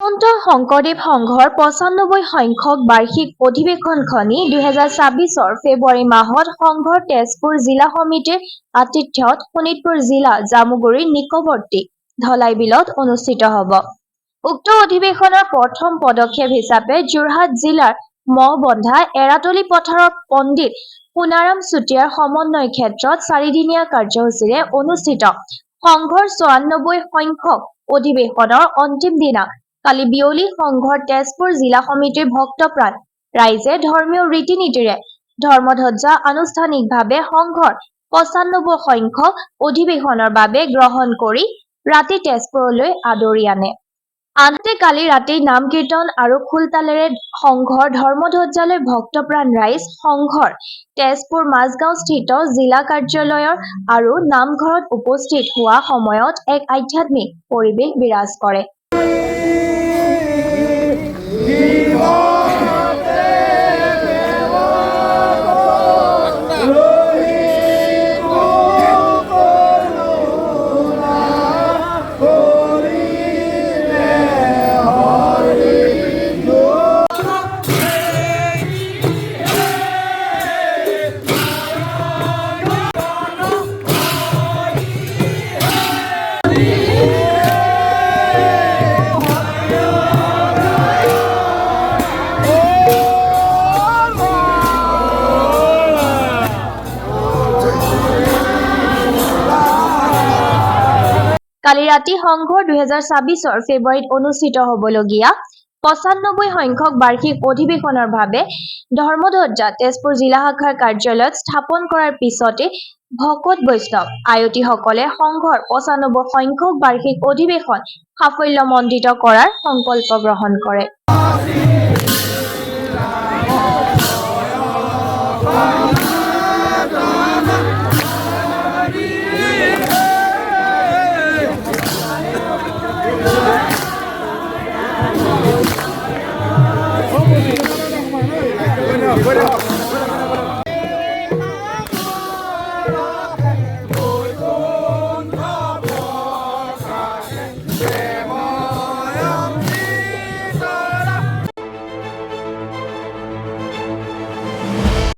সন্ত শংকৰদেৱ সংঘৰ ৯৫ সংখ্যক বাৰ্ষিক অধিৱেশনখনি ২০২৬ ফেব্ৰুৱাৰী মাহত সংঘৰ তেজপুৰ জিলা সমিতিৰ আতিথ্যত শোণিতপুৰ জিলা জামুগুৰি নিকটৱৰ্তী ধলাইবিলত অনুষ্ঠিত হ'ব। উক্ত অধিৱেশনৰ প্ৰথম পদক্ষেপ হিচাপে যোৰহাট জিলাৰ মহবন্ধা এৰাতলী পথাৰৰ পণ্ডিত সোণাৰাম চুতীয়াৰ সমন্বয় ক্ষেত্ৰত ৪দিনীয়া কাৰ্যসূচীৰে অনুষ্ঠিত সংঘৰ ৯৪ সংখ্যক অধিৱেশনৰ অন্তিম দিনা কালি বিয়লি সংঘৰ তেজপুৰ জিলা সমিতিৰ ভক্তপ্ৰাণ ৰাইজে ধৰ্মীয় ৰীতি-নীতিৰে ধৰ্মধ্বজা আনুষ্ঠানিকভাৱে সংঘৰ ৯৫ সংখ্যক অধিৱেশনৰ বাবে গ্ৰহণ কৰি ৰাতি তেজপুৰলৈ আদৰি আনে। আনহাতে কালি ৰাতি নাম কীৰ্তন আৰু খোলতালেৰে সংঘৰ ধৰ্মধ্বজালৈ ভক্তপ্ৰাণ ৰাইজ সংঘৰ তেজপুৰ মাজগাঁওস্থিত জিলা কাৰ্যালয়ৰ আৰু নামঘৰত উপস্থিত হোৱা সময়ত এক আধ্যাত্মিক পৰিৱেশ বিৰাজ কৰে। কালি ৰাতি সংঘৰ ২০২৬ ফেব্ৰুৱাৰীত অনুষ্ঠিত হ'বলগীয়া ৯৫ সংখ্যক বাৰ্ষিক অধিৱেশনৰ বাবে ধৰ্মধ্বজা তেজপুৰ জিলা শাখাৰ কাৰ্যালয়ত স্থাপন কৰাৰ পিছতে ভকত বৈষ্ণৱ আয়তীসকলে সংঘৰ ৯৫ সংখ্যক বাৰ্ষিক অধিৱেশন সাফল্যমণ্ডিত কৰাৰ সংকল্প গ্ৰহণ কৰে। Bueno.